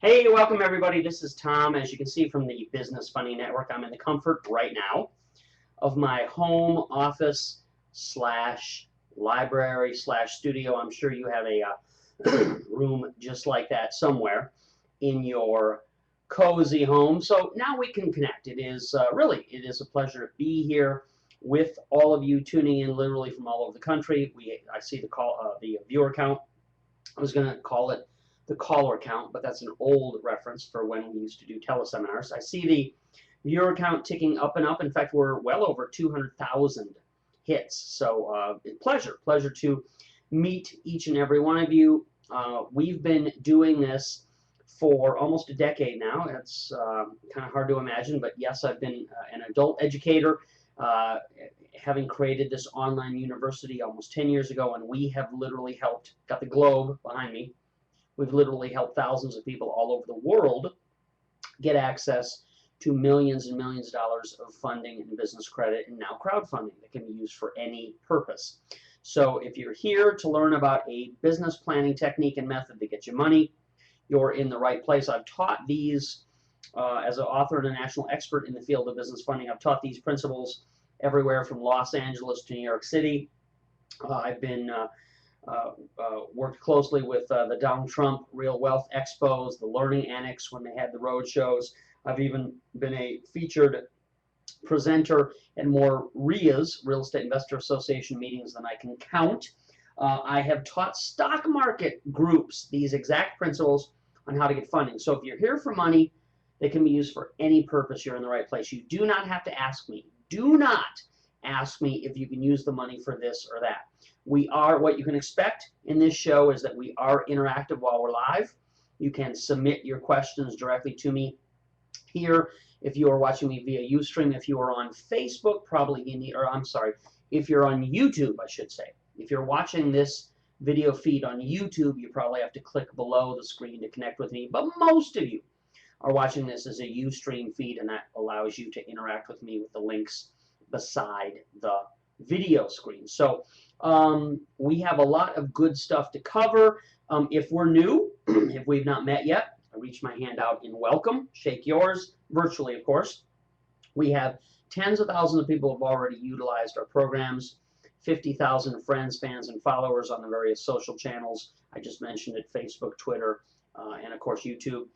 Hey, welcome everybody. This is Tom. As you can see from the Business Funding Network, I'm in the comfort right now of my home office slash library slash studio. I'm sure you have a room just like that somewhere in your cozy home. So now we can connect. It is a pleasure to be here with all of you tuning in literally from all over the country. I see the viewer count. I was going to call it the caller count, but that's an old reference for when we used to do teleseminars. I see the viewer count ticking up and up. In fact, we're well over 200,000 hits. So pleasure to meet each and every one of you. We've been doing this for almost a decade now. It's kind of hard to imagine, but yes, I've been an adult educator, uh, having created this online university almost 10 years ago, and we have literally helped, got the globe behind me, we've literally helped thousands of people all over the world get access to millions and millions of dollars of funding and business credit and now crowdfunding that can be used for any purpose. So if you're here to learn about a business planning technique and method that gets you money, you're in the right place. I've taught these as an author and a national expert in the field of business funding. I've taught these principles everywhere from Los Angeles to New York City. I've been worked closely with the Donald Trump Real Wealth Expos, the Learning Annex when they had the road shows. I've even been a featured presenter at more RIAs, Real Estate Investor Association meetings, than I can count. I have taught stock market groups these exact principles on how to get funding. So if you're here for money that can be used for any purpose, you're in the right place. You do not have to ask me. Do not ask me if you can use the money for this or that. What you can expect in this show is that we are interactive while we're live. You can submit your questions directly to me here. If you are watching me via Ustream, if you are on Facebook, if you're on YouTube, I should say. If you're watching this video feed on YouTube, you probably have to click below the screen to connect with me, but most of you are watching this as a Ustream feed, and that allows you to interact with me with the links beside the video screen. So we have a lot of good stuff to cover. If we're new, if we've not met yet, I reach my hand out in welcome. Shake yours, virtually, of course. We have tens of thousands of people who have already utilized our programs, 50,000 friends, fans, and followers on the various social channels. I just mentioned it, Facebook, Twitter, and of course YouTube.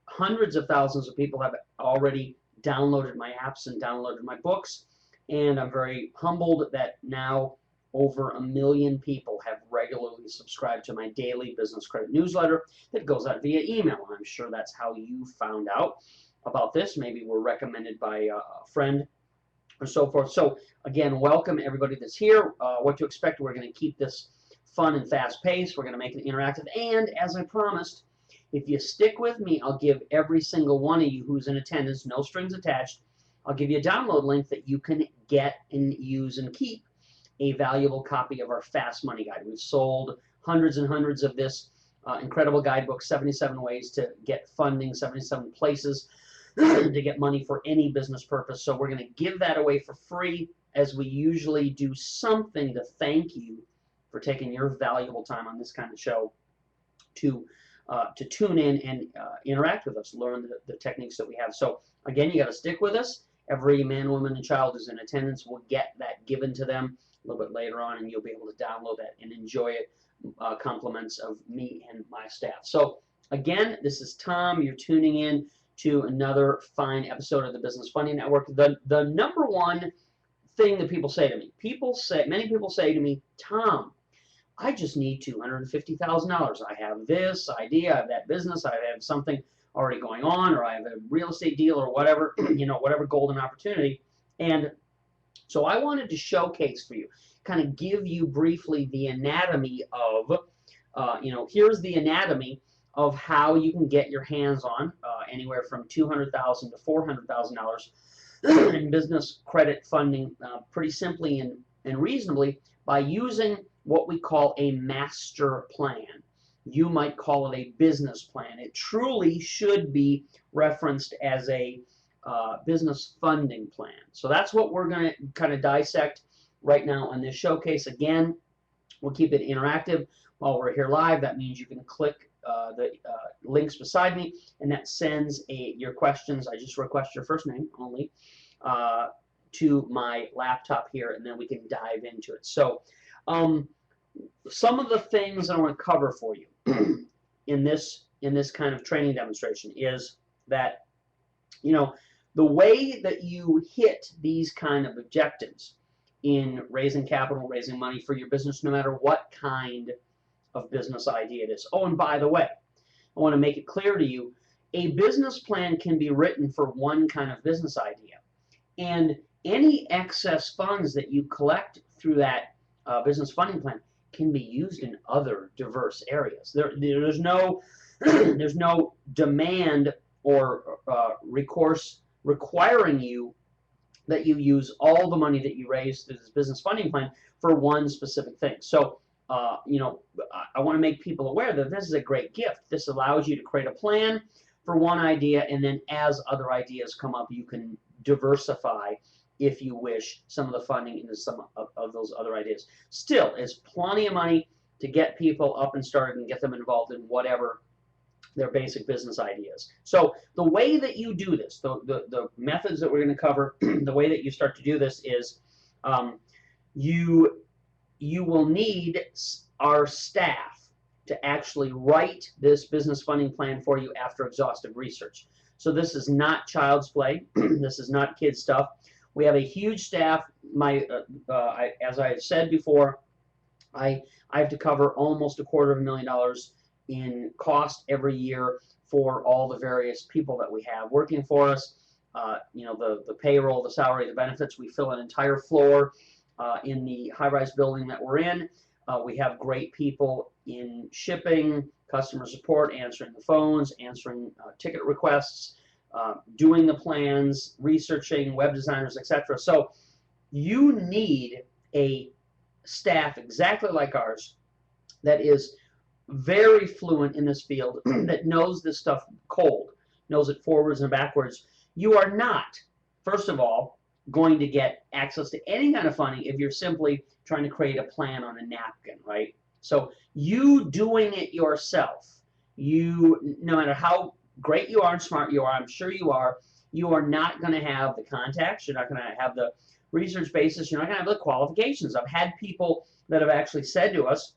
Hundreds of thousands of people have already downloaded my apps and downloaded my books, and I'm very humbled that now over 1 million people have regularly subscribed to my daily business credit newsletter that goes out via email. I'm sure that's how you found out about this. Maybe we're recommended by a friend or so forth. So again, welcome everybody that's here. What to expect, we're going to keep this fun and fast paced. We're going to make it interactive, and as I promised, if you stick with me, I'll give every single one of you who's in attendance, no strings attached, I'll give you a download link that you can get and use and keep a valuable copy of our Fast Money Guide. We've sold hundreds and hundreds of this incredible guidebook, 77 ways to get funding, 77 places to get money for any business purpose. So we're going to give that away for free, as we usually do something to thank you for taking your valuable time on this kind of show to tune in and interact with us, learn the techniques that we have. So again, you got to stick with us. Every man, woman, and child who's in attendance will get that given to them a little bit later on, and you'll be able to download that and enjoy it. Compliments of me and my staff. So again, this is Tom. You're tuning in to another fine episode of the Business Funding Network. The number one thing that people say to me, many people say to me, Tom, I just need $250,000. I have this idea, I have that business, I have something already going on, or I have a real estate deal, or whatever, whatever golden opportunity. And so I wanted to showcase for you, kind of give you briefly the anatomy of, here's the anatomy of how you can get your hands on anywhere from $200,000 to $400,000 in business credit funding, pretty simply and reasonably, by using what we call a master plan. You might call it a business plan. It truly should be referenced as a business funding plan. So that's what we're going to kind of dissect right now on this showcase. Again, we'll keep it interactive. while we're here live, that means you can click the links beside me, and that sends your questions. I just request your first name only to my laptop here, and then we can dive into it. So some of the things I want to cover for you in this kind of training demonstration is that, you know, the way that you hit these kind of objectives in raising capital, raising money for your business, no matter what kind of business idea it is. Oh, and by the way, I want to make it clear to you, a business plan can be written for one kind of business idea, and any excess funds that you collect through that business funding plan can be used in other diverse areas. There's no there's no demand or recourse requiring you that you use all the money that you raise through this business funding plan for one specific thing. So, you know, I want to make people aware that this is a great gift. This allows you to create a plan for one idea, and then as other ideas come up, you can diversify, if you wish, some of the funding into some of those other ideas. Still, it's plenty of money to get people up and started and get them involved in whatever their basic business ideas. So the way that you do this, the methods that we're going to cover, the way that you start to do this is you will need our staff to actually write this business funding plan for you after exhaustive research. So this is not child's play. This is not kid stuff. We have a huge staff. As I have said before, I have to cover almost $250,000 in cost every year for all the various people that we have working for us. You know, the payroll, the salary, the benefits. We fill an entire floor in the high-rise building that we're in. We have great people in shipping, customer support, answering the phones, answering ticket requests, doing the plans, researching, web designers, etc. So you need a staff exactly like ours that is very fluent in this field, that knows this stuff cold, knows it forwards and backwards. You are not, first of all, going to get access to any kind of funding if you're simply trying to create a plan on a napkin, right? So you doing it yourself, no matter how great you are and smart you are, I'm sure you are not going to have the contacts, you're not going to have the research basis, you're not going to have the qualifications. I've had people that have actually said to us,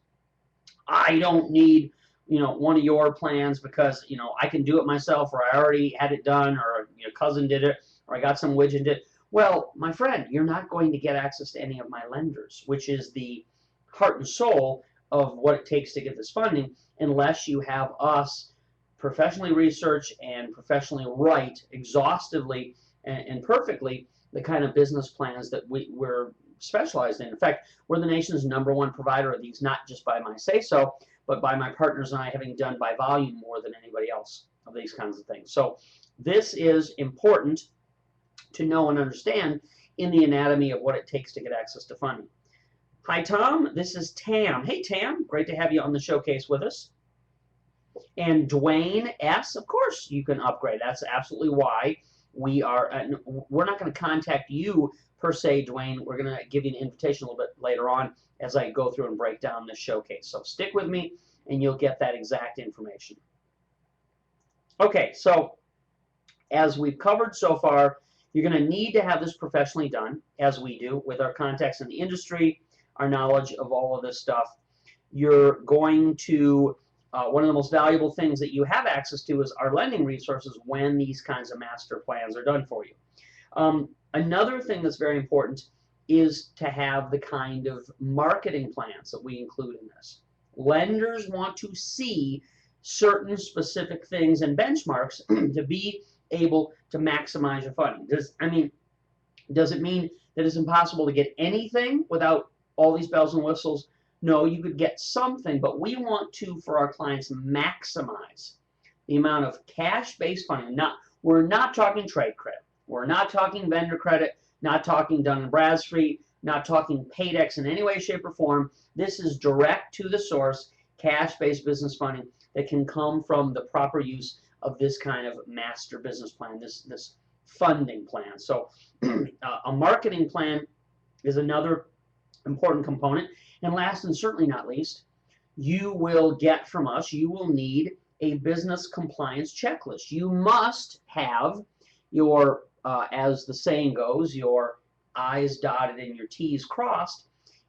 I don't need, you know, one of your plans because, you know, I can do it myself, or I already had it done, or your cousin did it, or I got some widget did it. Well, my friend, you're not going to get access to any of my lenders, which is the heart and soul of what it takes to get this funding, unless you have us professionally research and professionally write exhaustively and perfectly the kind of business plans that we're specialized in. In fact, we're the nation's #1 provider of these, not just by my say-so, but by my partners and I having done by volume more than anybody else of these kinds of things. So this is important to know and understand in the anatomy of what it takes to get access to funding. Hi, Tom. This is Tam. Hey, Tam. Great to have you on the showcase with us. And Dwayne S., of course you can upgrade. That's absolutely why we're not going to contact you per se, Dwayne. We're going to give you an invitation a little bit later on as I go through and break down this showcase. So stick with me and you'll get that exact information. Okay, so as we've covered so far, you're going to need to have this professionally done, as we do, with our contacts in the industry, our knowledge of all of this stuff. You're going to, one of the most valuable things that you have access to is our lending resources when these kinds of master plans are done for you. Another thing that's very important is to have the kind of marketing plans that we include in this. Lenders want to see certain specific things and benchmarks to be able to maximize your funding. Does it mean that it's impossible to get anything without all these bells and whistles? No, you could get something, but we want to, for our clients, maximize the amount of cash-based funding. We're not talking trade credit. We're not talking vendor credit, not talking Dun & Bradstreet, not talking Paydex in any way, shape, or form. This is direct to the source, cash-based business funding that can come from the proper use of this kind of master business plan, this funding plan. So a marketing plan is another important component. And last and certainly not least, you will get from us, you will need a business compliance checklist. You must have your, as the saying goes, your I's dotted and your T's crossed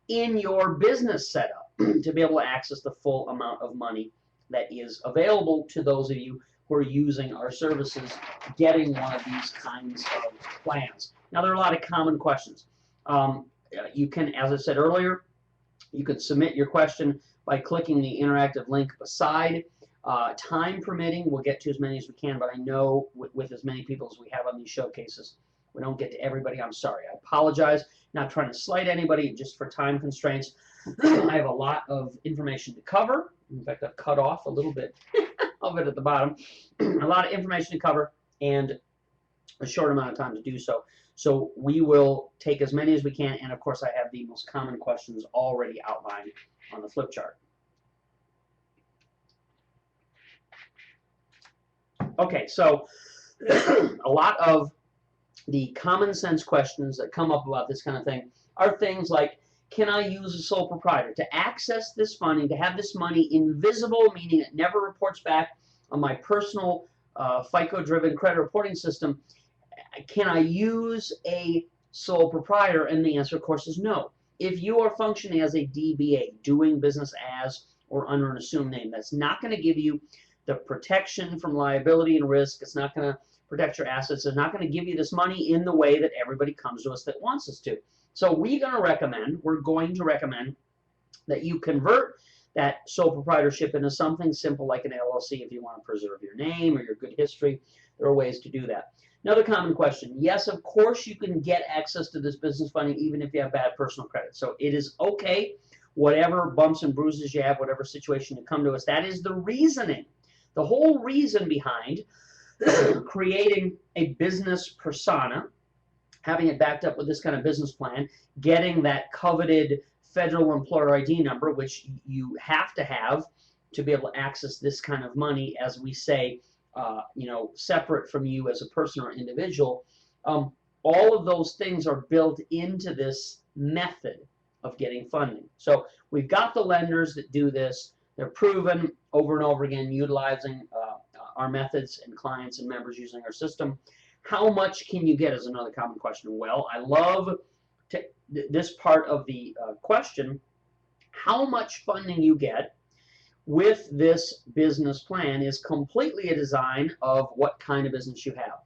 in your business setup to be able to access the full amount of money that is available to those of you who are using our services, getting one of these kinds of plans. Now, there are a lot of common questions. You can, as I said earlier, you can submit your question by clicking the interactive link beside. Time permitting, we'll get to as many as we can, but I know with as many people as we have on these showcases, we don't get to everybody. I'm sorry. I apologize. Not trying to slight anybody, just for time constraints. I have a lot of information to cover. In fact, I've cut off a little bit of it at the bottom. A lot of information to cover and a short amount of time to do so. So we will take as many as we can, and of course I have the most common questions already outlined on the flip chart. Okay, so a lot of the common sense questions that come up about this kind of thing are things like, can I use a sole proprietor to access this funding, to have this money invisible, meaning it never reports back on my personal FICO-driven credit reporting system? Can I use a sole proprietor? And the answer, of course, is no. If you are functioning as a DBA, doing business as or under an assumed name, that's not going to give you the protection from liability and risk. It's not going to protect your assets. It's not going to give you this money in the way that everybody comes to us that wants us to. So we're going to recommend that you convert that sole proprietorship into something simple like an LLC if you want to preserve your name or your good history. There are ways to do that. Another common question. Yes, of course you can get access to this business funding even if you have bad personal credit. So it is okay, whatever bumps and bruises you have, whatever situation you come to us. That is the reasoning. The whole reason behind creating a business persona, having it backed up with this kind of business plan, getting that coveted federal employer ID number, which you have to have to be able to access this kind of money, as we say, separate from you as a person or individual. All of those things are built into this method of getting funding. So we've got the lenders that do this. They're proven over and over again utilizing our methods, and clients and members using our system. How much can you get is another common question. Well, I love this part of the question. How much funding you get with this business plan is completely a design of what kind of business you have.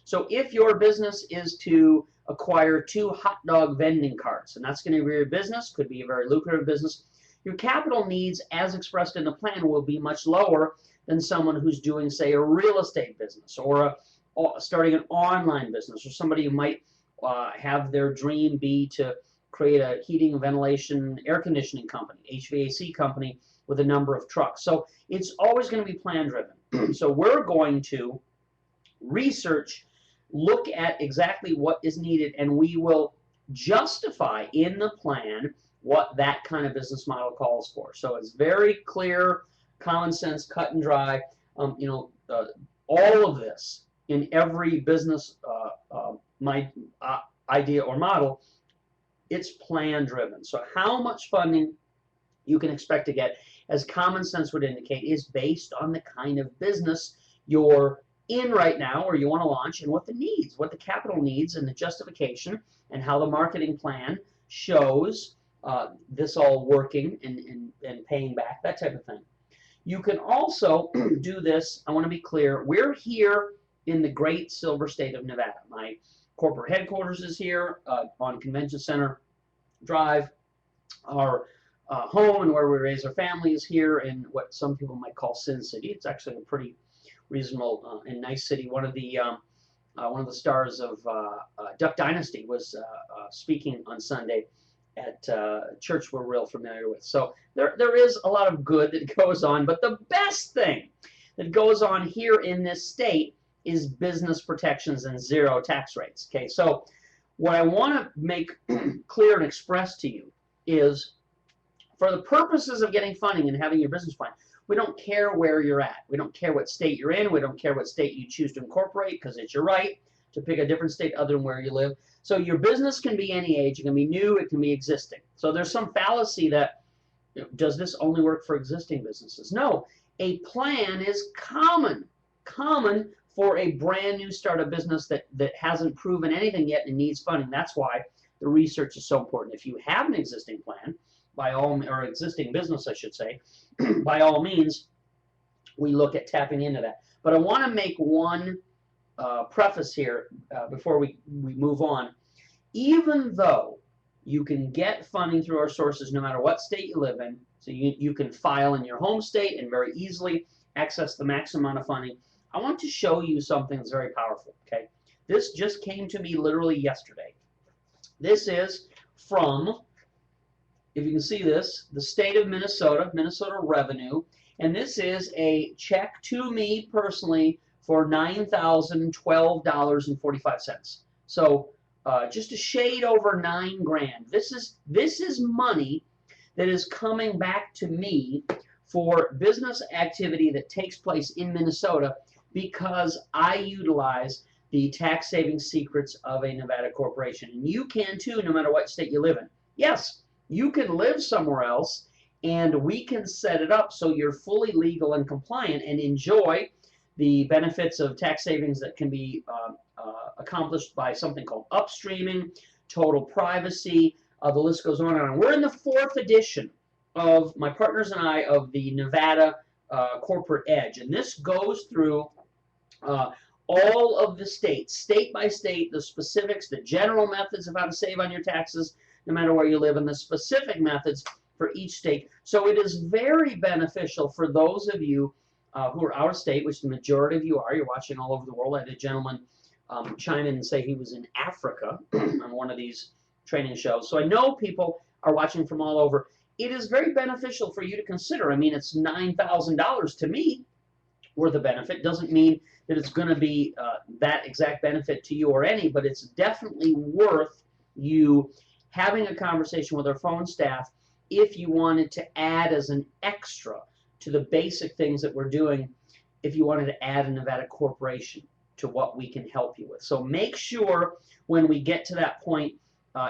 So if your business is to acquire 2 hot dog vending carts, and that's going to be your business, could be a very lucrative business, your capital needs as expressed in the plan will be much lower than someone who's doing, say, a real estate business or starting an online business, or somebody who might have their dream be to create a heating, ventilation, air conditioning company, HVAC company with a number of trucks. So it's always going to be plan driven. So we're going to research, look at exactly what is needed, and we will justify in the plan what that kind of business model calls for. So it's very clear, common sense, cut and dry. All of this in every business idea or model, it's plan driven. So how much funding you can expect to get, as common sense would indicate, is based on the kind of business you're in right now or you want to launch, and what the capital needs, and the justification, and how the marketing plan shows this all working and paying back, that type of thing. You can also do this. I want to be clear. We're here in the great silver state of Nevada. My corporate headquarters is here on Convention Center Drive. Our home and where we raise our family is here in what some people might call Sin City. It's actually a pretty reasonable and nice city. One of the stars of Duck Dynasty was speaking on Sunday at church we're real familiar with. So there is a lot of good that goes on, but the best thing that goes on here in this state is business protections and zero tax rates. Okay, so what I want to make clear and express to you is, for the purposes of getting funding and having your business plan, we don't care where you're at. We don't care what state you're in. We don't care what state you choose to incorporate, because it's your right to pick a different state other than where you live. So your business can be any age. It can be new. It can be existing. So there's some fallacy that Does this only work for existing businesses? No. A plan is common for a brand new startup business that hasn't proven anything yet and needs funding. That's why the research is so important. If you have an existing plan, or existing business, I should say, by all means, we look at tapping into that. But I want to make one preface here before we move on. Even though you can get funding through our sources no matter what state you live in, so you can file in your home state and very easily access the maximum amount of funding, I want to show you something that's very powerful, okay? This just came to me literally yesterday. This is from, if you can see this, the state of Minnesota, Minnesota Revenue, and this is a check to me personally for $9,012.45. So just a shade over $9 grand. This is money that is coming back to me for business activity that takes place in Minnesota because I utilize the tax saving secrets of a Nevada corporation. And you can too, no matter what state you live in. Yes, you can live somewhere else and we can set it up so you're fully legal and compliant and enjoy the benefits of tax savings that can be accomplished by something called upstreaming, total privacy, the list goes on and on. We're in the 4th edition of, my partners and I, of the Nevada Corporate Edge. And this goes through all of the states, state by state, the specifics, the general methods of how to save on your taxes, no matter where you live, and the specific methods for each state. So it is very beneficial for those of you who are out of state, which the majority of you are. You're watching all over the world. I had a gentleman chime in and say he was in Africa on one of these training shows. So I know people are watching from all over. It is very beneficial for you to consider. I mean, it's $9,000 to me worth of benefit. Doesn't mean that it's going to be that exact benefit to you or any, but it's definitely worth you having a conversation with our phone staff if you wanted to add as an extra to the basic things that we're doing, if you wanted to add a Nevada corporation to what we can help you with. So make sure when we get to that point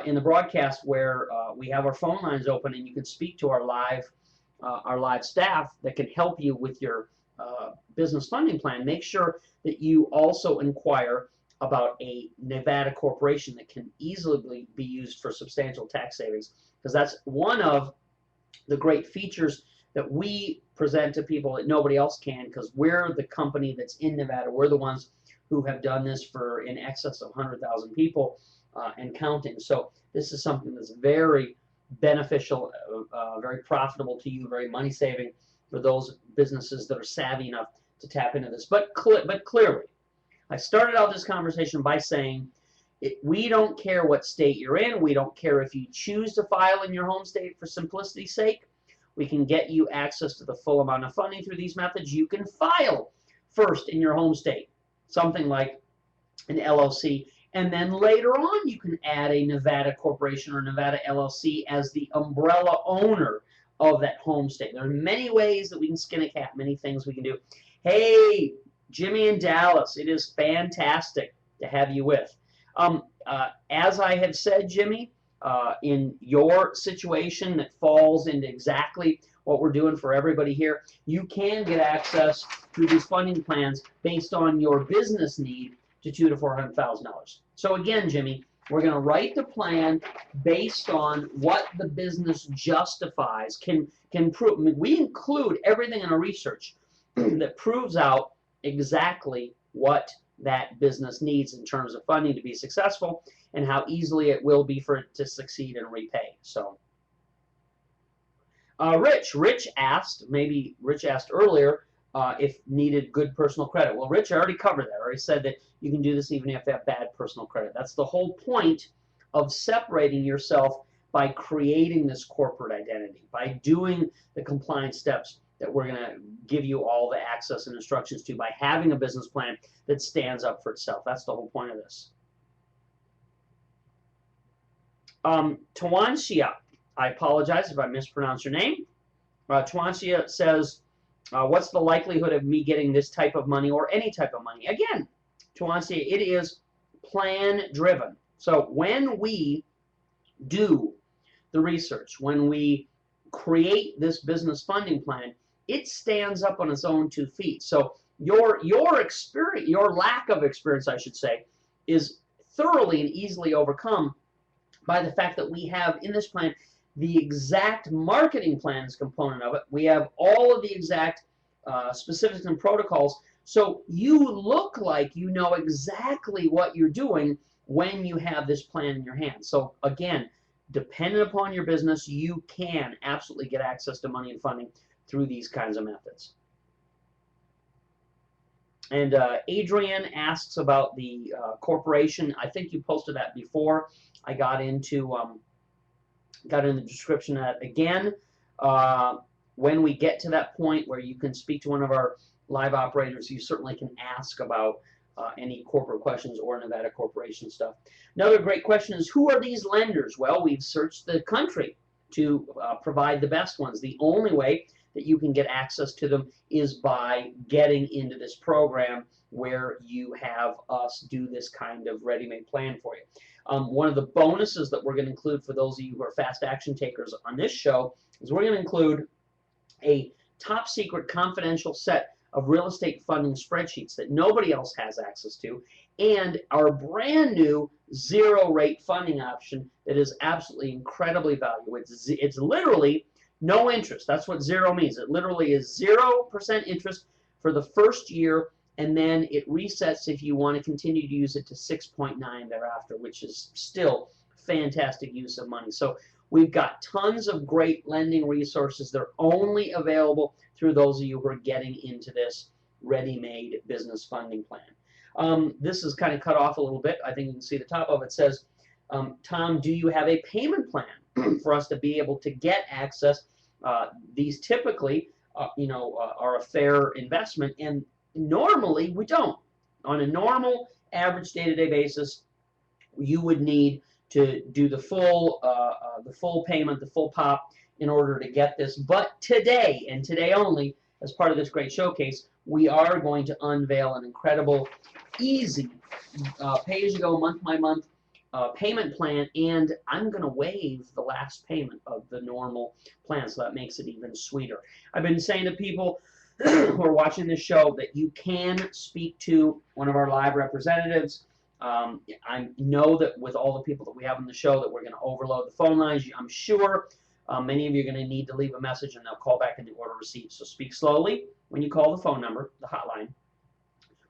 in the broadcast where we have our phone lines open and you can speak to our live staff that can help you with your business funding plan, make sure that you also inquire about a Nevada corporation that can easily be used for substantial tax savings, because that's one of the great features that we present to people that nobody else can, because we're the company that's in Nevada. We're the ones who have done this for in excess of 100,000 people and counting. So this is something that's very beneficial, very profitable to you, very money saving for those businesses that are savvy enough to tap into this. But clearly, I started out this conversation by saying we don't care what state you're in. We don't care if you choose to file in your home state for simplicity's sake. We can get you access to the full amount of funding through these methods. You can file first in your home state, something like an LLC, and then later on you can add a Nevada corporation or Nevada LLC as the umbrella owner of that home state. There are many ways that we can skin a cat, many things we can do. Hey, Jimmy in Dallas, it is fantastic to have you with. As I have said, Jimmy, in your situation that falls into exactly what we're doing for everybody here, you can get access to these funding plans based on your business need to $200,000 to $400,000. So again, Jimmy, we're going to write the plan based on what the business justifies, can prove. I mean, we include everything in our research that proves out exactly what that business needs in terms of funding to be successful and how easily it will be for it to succeed and repay. So, Rich asked, maybe Rich asked earlier, if needed good personal credit. Well, Rich, I already covered that. I already said that you can do this even if you have bad personal credit. That's the whole point of separating yourself by creating this corporate identity, by doing the compliance steps that we're going to give you all the access and instructions to, by having a business plan that stands up for itself. That's the whole point of this. Tawansia, I apologize if I mispronounce your name. Tawansia says, what's the likelihood of me getting this type of money or any type of money? Again, Tawansia, it is plan driven. So when we do the research, when we create this business funding plan, it stands up on its own 2 feet. So your experience, your lack of experience, I should say, is thoroughly and easily overcome by the fact that we have in this plan the exact marketing plans component of it. We have all of the exact specifics and protocols. So you look like you know exactly what you're doing when you have this plan in your hand. So again, dependent upon your business, you can absolutely get access to money and funding through these kinds of methods. And Adrian asks about the corporation. I think you posted that before. I got into the description of that again. When we get to that point where you can speak to one of our live operators, you certainly can ask about any corporate questions or Nevada corporation stuff. Another great question is, who are these lenders? Well, we've searched the country to provide the best ones. The only way that you can get access to them is by getting into this program where you have us do this kind of ready-made plan for you. One of the bonuses that we're going to include for those of you who are fast action takers on this show is we're going to include a top secret confidential set of real estate funding spreadsheets that nobody else has access to, and our brand new zero rate funding option that is absolutely incredibly valuable. It's literally no interest. That's what zero means. It literally is 0% interest for the first year, and then it resets if you want to continue to use it to 6.9 thereafter, which is still fantastic use of money. So we've got tons of great lending resources. They're only available through those of you who are getting into this ready-made business funding plan. This is kind of cut off a little bit. I think you can see the top of it says, Tom, do you have a payment plan for us to be able to get access? These typically, are a fair investment, and normally we don't. On a normal, average day-to-day basis, you would need to do the full payment, the full pop, in order to get this. But today, and today only, as part of this great showcase, we are going to unveil an incredible, easy, pay-as-you-go, month-by-month payment plan, and I'm going to waive the last payment of the normal plan, so that makes it even sweeter. I've been saying to people who are watching this show that you can speak to one of our live representatives. I know that with all the people that we have on the show that we're going to overload the phone lines. I'm sure many of you are going to need to leave a message, and they'll call back in the order received. So speak slowly when you call the phone number, the hotline.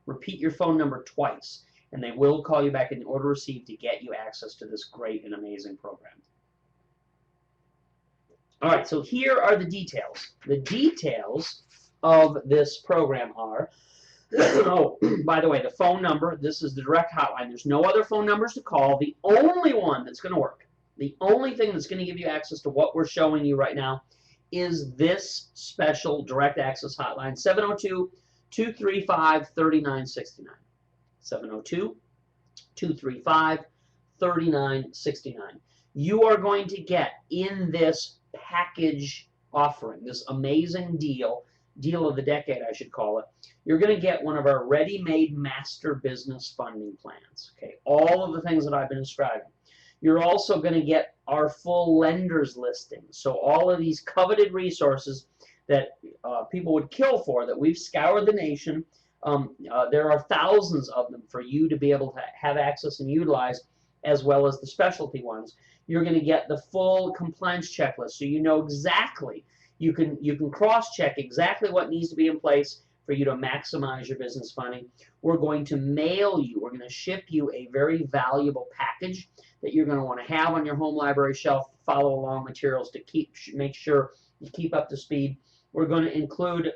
Repeat your phone number twice, and they will call you back in the order received to get you access to this great and amazing program. All right, so here are the details. The details of this program are, oh, by the way, the phone number, this is the direct hotline. There's no other phone numbers to call. The only one that's going to work, the only thing that's going to give you access to what we're showing you right now is this special direct access hotline, 702-235-3969. 702-235-3969. You are going to get in this package offering, this amazing deal of the decade, I should call it, you're going to get one of our ready-made master business funding plans. Okay, all of the things that I've been describing. You're also going to get our full lenders listing. So all of these coveted resources that people would kill for, that we've scoured the nation. There are thousands of them for you to be able to have access and utilize, as well as the specialty ones. You're going to get the full compliance checklist, so you know exactly. You can cross-check exactly what needs to be in place for you to maximize your business funding. We're going to mail you, we're going to ship you a very valuable package that you're going to want to have on your home library shelf, follow along materials to make sure you keep up to speed. We're going to include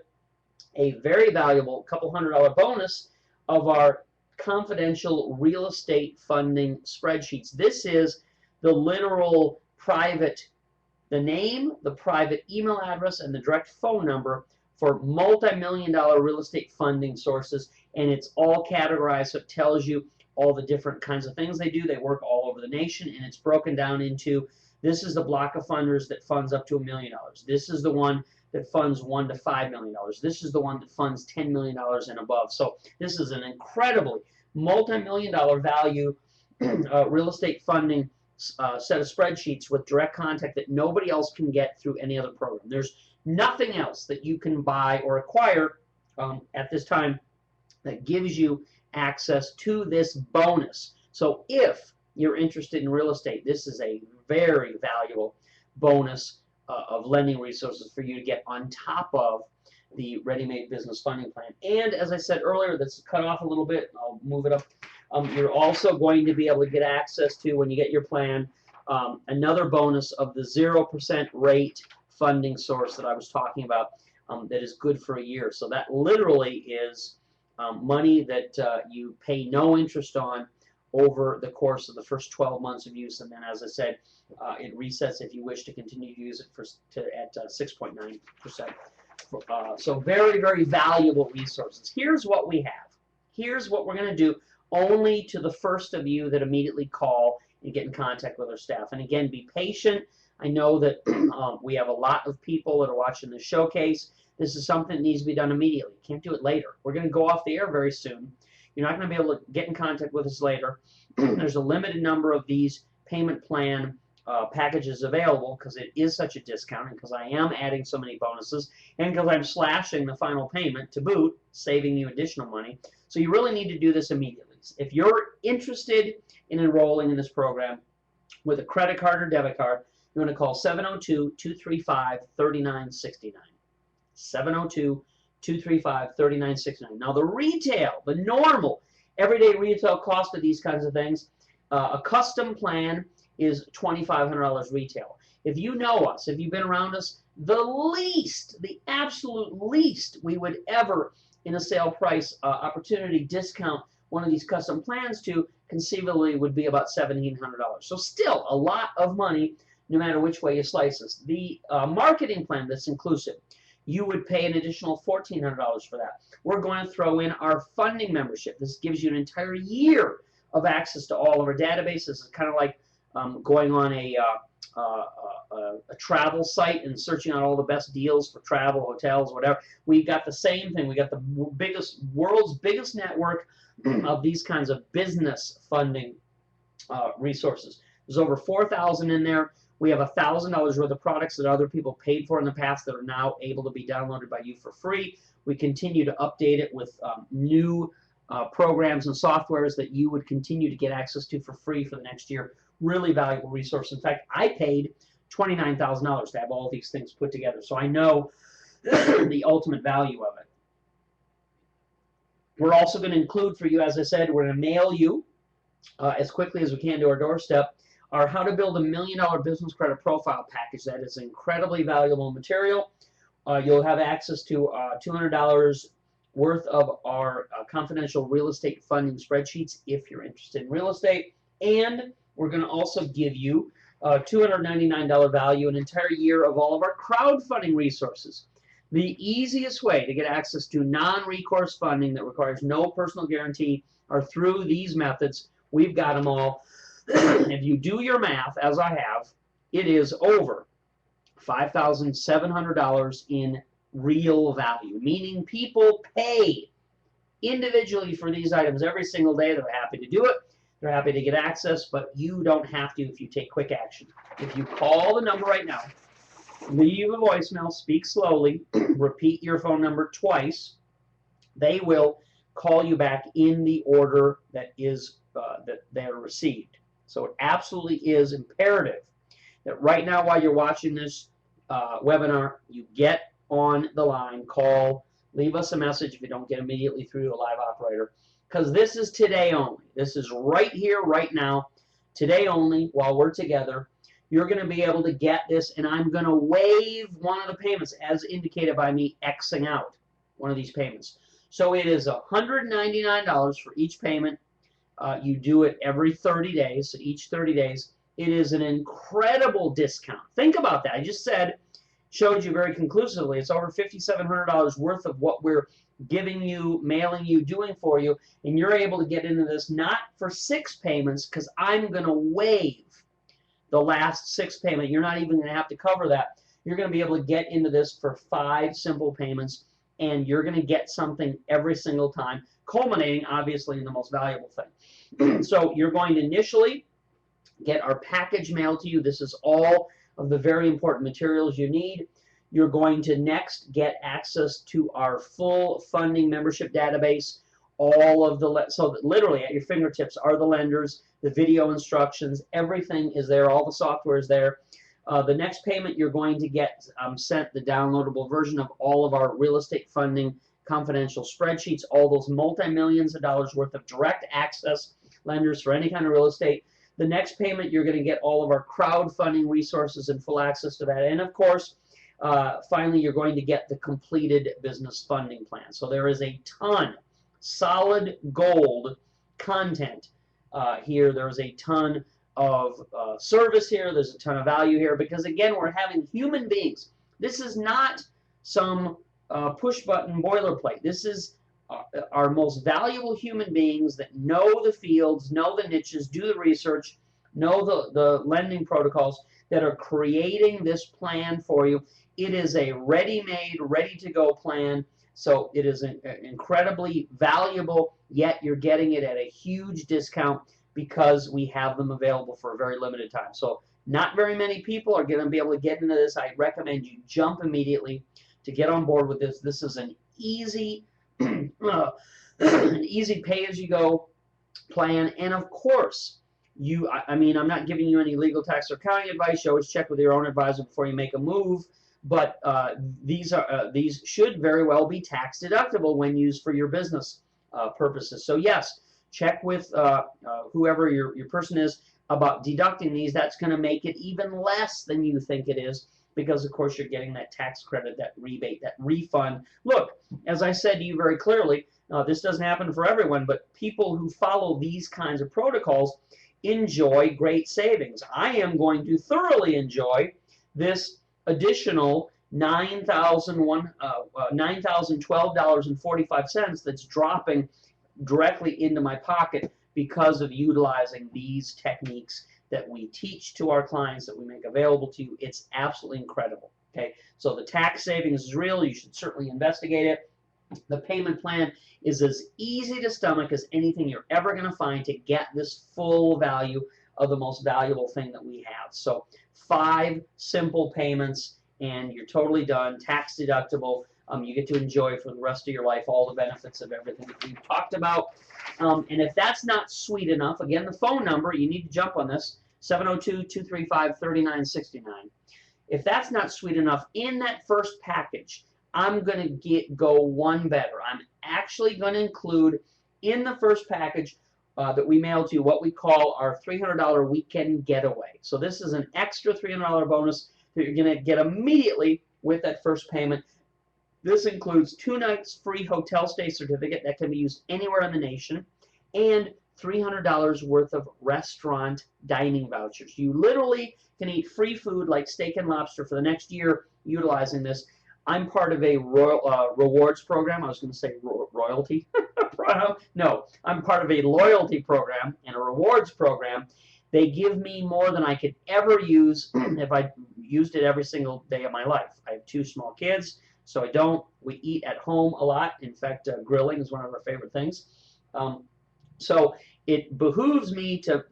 a very valuable couple $100 bonus of our confidential real estate funding spreadsheets. This is the literal private, the name, the private email address, and the direct phone number for multi-million-dollar real estate funding sources, and it's all categorized, so it tells you all the different kinds of things they do. They work all over the nation, and it's broken down into, this is the block of funders that funds up to $1 million. This is the one that funds $1 to $5 million. This is the one that funds $10 million and above. So this is an incredibly multi-million-dollar value real estate funding set of spreadsheets with direct contact that nobody else can get through any other program. There's nothing else that you can buy or acquire at this time that gives you access to this bonus. So if you're interested in real estate, this is a very valuable bonus of lending resources for you to get on top of the ready-made business funding plan. And as I said earlier, that's cut off a little bit. I'll move it up. You're also going to be able to get access to, when you get your plan, another bonus of the 0% rate funding source that I was talking about that is good for a year. So that literally is money that you pay no interest on over the course of the first 12 months of use, and then, as I said, it resets if you wish to continue to use it at 6.9%. So very, very valuable resources. Here's what we have. Here's what we're going to do only to the first of you that immediately call and get in contact with our staff. And again, be patient. I know that we have a lot of people that are watching this showcase. This is something that needs to be done immediately. Can't do it later. We're going to go off the air very soon. You're not going to be able to get in contact with us later. There's a limited number of these payment plan packages available because it is such a discount, and because I am adding so many bonuses, and because I'm slashing the final payment to boot, saving you additional money. So you really need to do this immediately. If you're interested in enrolling in this program with a credit card or debit card, you want to call 702-235-3969. 702-235-3969. Now the retail, the normal, everyday retail cost of these kinds of things, a custom plan is $2,500 retail. If you know us, if you've been around us, the least, the absolute least we would ever, in a sale price opportunity, discount one of these custom plans to conceivably would be about $1,700. So still a lot of money, no matter which way you slice this. The marketing plan that's inclusive, you would pay an additional $1,400 for that. We're going to throw in our funding membership. This gives you an entire year of access to all of our databases. It's kind of like going on a travel site and searching out all the best deals for travel, hotels, whatever. We got the same thing. We got the world's biggest network of these kinds of business funding resources. There's over 4,000 in there. We have $1,000 worth of products that other people paid for in the past that are now able to be downloaded by you for free. We continue to update it with new programs and softwares that you would continue to get access to for free for the next year. Really valuable resource. In fact, I paid $29,000 to have all these things put together, so I know the ultimate value of it. We're also going to include for you, as I said, we're going to mail you as quickly as we can to our doorstep our How to Build a $1 Million Business Credit Profile package. That is incredibly valuable material. You'll have access to $200 worth of our confidential real estate funding spreadsheets if you're interested in real estate. And we're going to also give you $299 value, an entire year of all of our crowdfunding resources. The easiest way to get access to non-recourse funding that requires no personal guarantee are through these methods. We've got them all. If you do your math, as I have, it is over $5,700 in real value, meaning people pay individually for these items every single day. They're happy to do it. They're happy to get access, but you don't have to if you take quick action. If you call the number right now, leave a voicemail, speak slowly, repeat your phone number twice, they will call you back in the order that is that they're received. So it absolutely is imperative that right now, while you're watching this webinar, you get on the line, call, leave us a message if you don't get immediately through to a live operator, because this is today only. This is right here, right now, today only, while we're together. You're going to be able to get this, and I'm going to waive one of the payments as indicated by me Xing out one of these payments. So it is $199 for each payment. You do it every 30 days, so each 30 days. It is an incredible discount. Think about that. I just showed you very conclusively, it's over $5,700 worth of what we're giving you, mailing you, doing for you, and you're able to get into this not for 6 payments, because I'm going to waive the last 6 payment. You're not even going to have to cover that. You're going to be able to get into this for 5 simple payments, and you're going to get something every single time, culminating, obviously, in the most valuable thing. So you're going to initially get our package mailed to you. This is all of the very important materials you need. You're going to next get access to our full funding membership database. All of the, so literally at your fingertips are the lenders, the video instructions, everything is there, all the software is there. The next payment you're going to get sent the downloadable version of all of our real estate funding confidential spreadsheets, all those multi-millions of dollars worth of direct access lenders for any kind of real estate. The next payment you're going to get all of our crowdfunding resources and full access to that. And of course, finally, you're going to get the completed business funding plan. So there is a ton, solid gold content here. There's a ton of service here. There's a ton of value here because, again, we're having human beings. This is not some push-button boilerplate. This is our most valuable human beings that know the fields, know the niches, do the research, know the lending protocols, that are creating this plan for you. It is a ready-made, ready-to-go plan, so it is incredibly valuable, yet you're getting it at a huge discount because we have them available for a very limited time. So not very many people are going to be able to get into this. I recommend you jump immediately to get on board with this. This is an easy, easy pay-as-you-go plan, and of course, I mean, I'm not giving you any legal, tax, or accounting advice. You always check with your own advisor before you make a move. But these should very well be tax deductible when used for your business purposes. So yes, check with whoever your person is about deducting these. That's going to make it even less than you think it is because, of course, you're getting that tax credit, that rebate, that refund. Look, as I said to you very clearly, this doesn't happen for everyone, but people who follow these kinds of protocols enjoy great savings. I am going to thoroughly enjoy this additional $9,012.45 that's dropping directly into my pocket because of utilizing these techniques that we teach to our clients, that we make available to you. It's absolutely incredible. Okay, so the tax savings is real. You should certainly investigate it. The payment plan is as easy to stomach as anything you're ever going to find to get this full value of the most valuable thing that we have. So 5 simple payments and you're totally done, tax deductible. You get to enjoy for the rest of your life all the benefits of everything that we've talked about. And if that's not sweet enough, again, the phone number, you need to jump on this, 702-235-3969. If that's not sweet enough, in that first package, I'm going to go one better. I'm actually going to include in the first package that we mail to you what we call our $300 weekend getaway. So this is an extra $300 bonus that you're going to get immediately with that first payment. This includes 2 nights free hotel stay certificate that can be used anywhere in the nation and $300 worth of restaurant dining vouchers. You literally can eat free food like steak and lobster for the next year utilizing this. I'm part of a rewards program. I was going to say royalty. No, I'm part of a loyalty program and a rewards program. They give me more than I could ever use if I used it every single day of my life. I have 2 small kids, so I don't. We eat at home a lot. In fact, grilling is one of our favorite things. So it behooves me to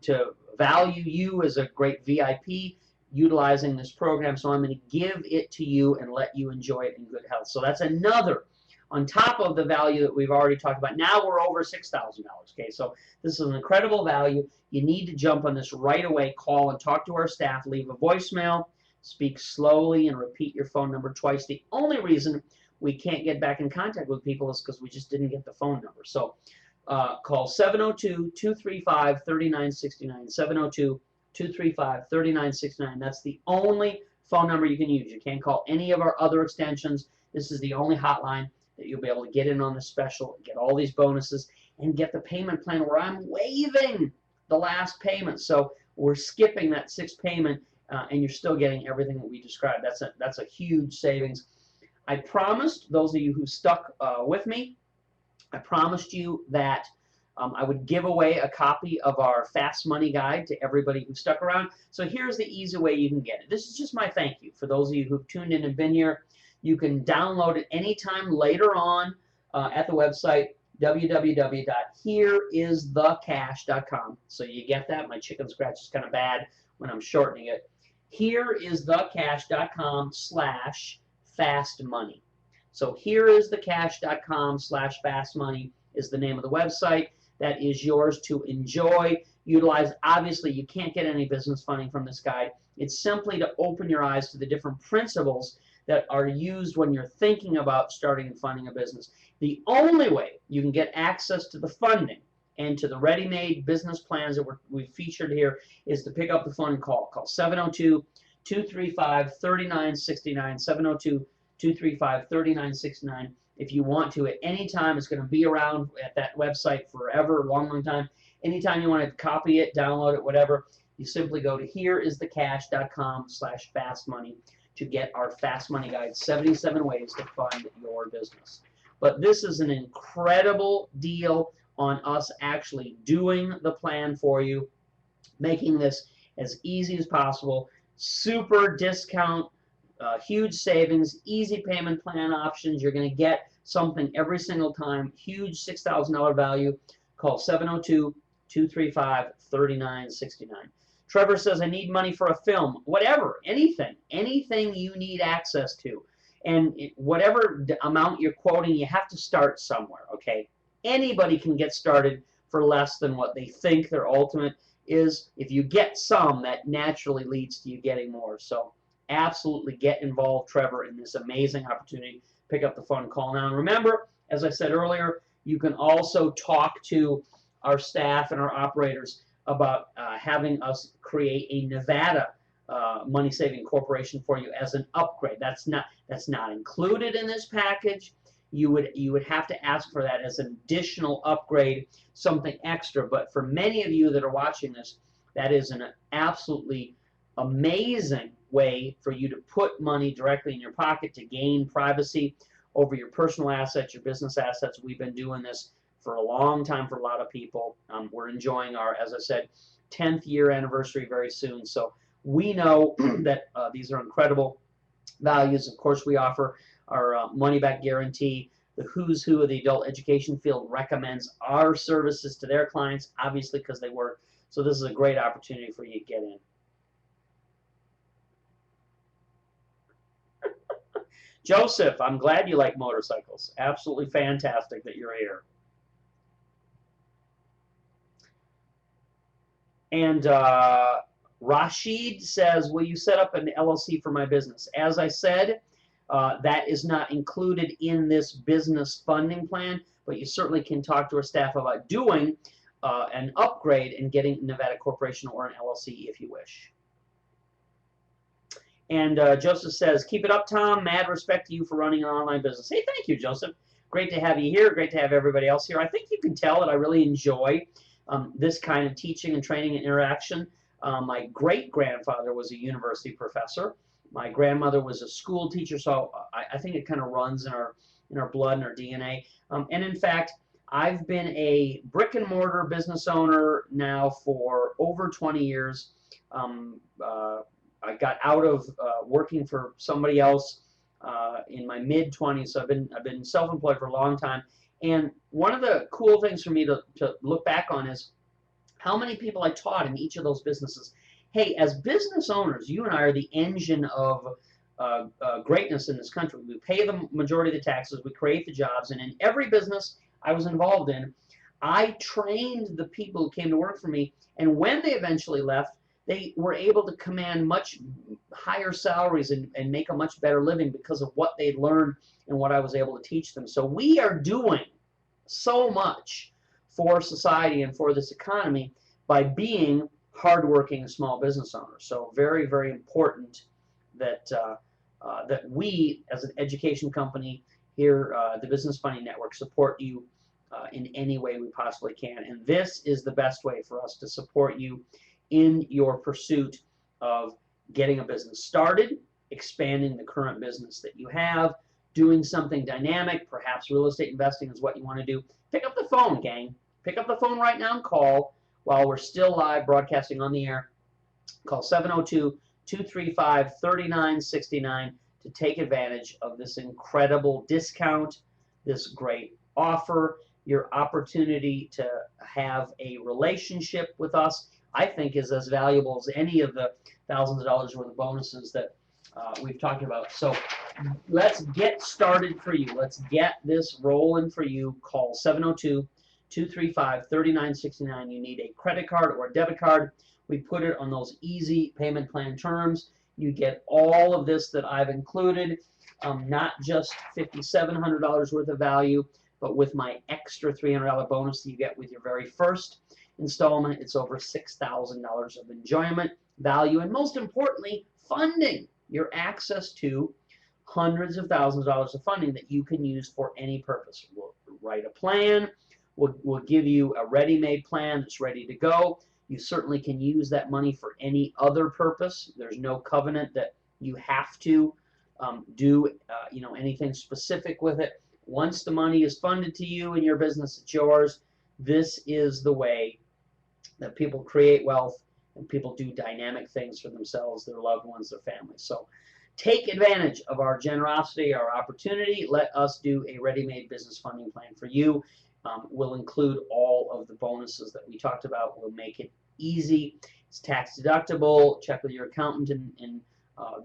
value you as a great VIP utilizing this program, so I'm going to give it to you and let you enjoy it in good health. So that's another, on top of the value that we've already talked about. Now we're over $6,000, okay? So this is an incredible value. You need to jump on this right away. Call and talk to our staff. Leave a voicemail. Speak slowly and repeat your phone number twice. The only reason we can't get back in contact with people is because we just didn't get the phone number. So call 702-235-3969, 702-235-3969. That's the only phone number you can use. You can't call any of our other extensions. This is the only hotline that you'll be able to get in on the special, get all these bonuses, and get the payment plan where I'm waiving the last payment. So we're skipping that 6th payment, and you're still getting everything that we described. That's a huge savings. I promised those of you who stuck with me, I promised you that I would give away a copy of our Fast Money Guide to everybody who stuck around. So here's the easy way you can get it. This is just my thank you for those of you who've tuned in and been here. You can download it anytime later on at the website. www.hereisthecash.com. So you get that? My chicken scratch is kind of bad when I'm shortening it. Hereisthecash.com/fastmoney. So hereisthecash.com/fastmoney is the name of the website. That is yours to enjoy, utilize. Obviously, you can't get any business funding from this guide. It's simply to open your eyes to the different principles that are used when you're thinking about starting and funding a business. The only way you can get access to the funding and to the ready-made business plans that we've featured here is to pick up the phone and call. Call 702-235-3969, 702-235-3969. If you want to at any time, it's going to be around at that website forever, a long, long time. Anytime you want to copy it, download it, whatever, you simply go to hereisthecash.com/fastmoney to get our Fast Money Guide, 77 ways to fund your business. But this is an incredible deal on us actually doing the plan for you, making this as easy as possible. Super discount, huge savings, easy payment plan options. You're going to get something every single time. Huge $6,000 value. Call 702-235-3969. Trevor says, I need money for a film. Whatever, anything you need access to. And whatever amount you're quoting, you have to start somewhere, okay? Anybody can get started for less than what they think their ultimate is. If you get some, that naturally leads to you getting more. So absolutely get involved, Trevor, in this amazing opportunity. Pick up the phone and call now. And remember, as I said earlier, you can also talk to our staff and our operators about having us create a Nevada money-saving corporation for you as an upgrade. That's not included in this package. You would have to ask for that as an additional upgrade, something extra. But for many of you that are watching this, that is an absolutely amazing way for you to put money directly in your pocket to gain privacy over your personal assets, your business assets. We've been doing this for a long time for a lot of people. We're enjoying our, as I said, 10th year anniversary very soon. So we know that these are incredible values. Of course, we offer our money-back guarantee. The who's who of the adult education field recommends our services to their clients, obviously because they work. So this is a great opportunity for you to get in. Joseph, I'm glad you like motorcycles. Absolutely fantastic that you're here. And Rashid says, will you set up an LLC for my business? As I said, that is not included in this business funding plan, but you certainly can talk to our staff about doing an upgrade and getting Nevada Corporation or an LLC if you wish. And Joseph says, keep it up, Tom. Mad respect to you for running an online business. Hey, thank you, Joseph. Great to have you here. Great to have everybody else here. I think you can tell that I really enjoy this kind of teaching and training and interaction. My great-grandfather was a university professor. My grandmother was a school teacher, so I think it kind of runs in our blood and our DNA. And in fact, I've been a brick-and-mortar business owner now for over 20 years. I got out of working for somebody else in my mid-20s, so I've been self-employed for a long time. And one of the cool things for me to look back on is how many people I taught in each of those businesses. Hey, as business owners, you and I are the engine of greatness in this country. We pay the majority of the taxes, we create the jobs, and in every business I was involved in, I trained the people who came to work for me, and when they eventually left, they were able to command much higher salaries and make a much better living because of what they learned and what I was able to teach them. So we are doing so much for society and for this economy by being hardworking small business owners. So very, very important that that we, as an education company here, the Business Funding Network, support you in any way we possibly can. And this is the best way for us to support you in your pursuit of getting a business started, expanding the current business that you have, doing something dynamic. Perhaps real estate investing is what you want to do. Pick up the phone, gang. Pick up the phone right now and call while we're still live broadcasting on the air. Call 702-235-3969 to take advantage of this incredible discount, this great offer, your opportunity to have a relationship with us, I think, is as valuable as any of the thousands of dollars worth of bonuses that we've talked about. So let's get started for you. Let's get this rolling for you. Call 702-235-3969. You need a credit card or a debit card. We put it on those easy payment plan terms. You get all of this that I've included, not just $5,700 worth of value, but with my extra $300 bonus that you get with your very first installment. It's over $6,000 of enjoyment, value, and most importantly, funding. Your access to hundreds of thousands of dollars of funding that you can use for any purpose. We'll write a plan. We'll give you a ready-made plan that's ready to go. You certainly can use that money for any other purpose. There's no covenant that you have to do anything specific with it. Once the money is funded to you and your business, it's yours. This is the way that people create wealth and people do dynamic things for themselves, their loved ones, their families. So take advantage of our generosity, our opportunity. Let us do a ready-made business funding plan for you. We'll include all of the bonuses that we talked about. We'll make it easy. It's tax deductible. Check with your accountant in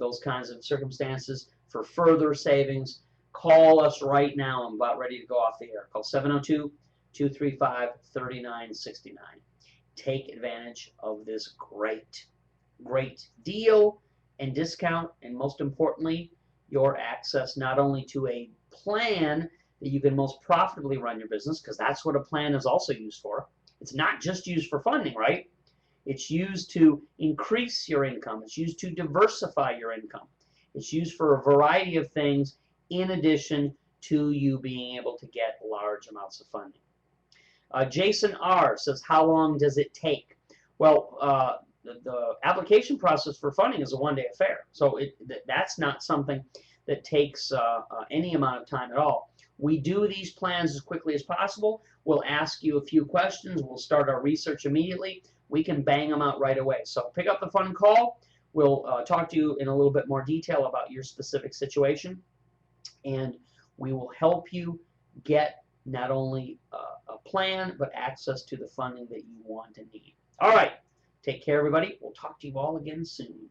those kinds of circumstances for further savings. Call us right now. I'm about ready to go off the air. Call 702-235-3969. Take advantage of this great deal and discount, and most importantly, your access not only to a plan that you can most profitably run your business, because that's what a plan is also used for. It's not just used for funding, right? It's used to increase your income. It's used to diversify your income. It's used for a variety of things in addition to you being able to get large amounts of funding. Jason R. says, how long does it take? Well, the application process for funding is a one-day affair. So that's not something that takes any amount of time at all. We do these plans as quickly as possible. We'll ask you a few questions. We'll start our research immediately. We can bang them out right away. So pick up the phone call. We'll talk to you in a little bit more detail about your specific situation. And we will help you get not only a plan, but access to the funding that you want and need. All right. Take care, everybody. We'll talk to you all again soon.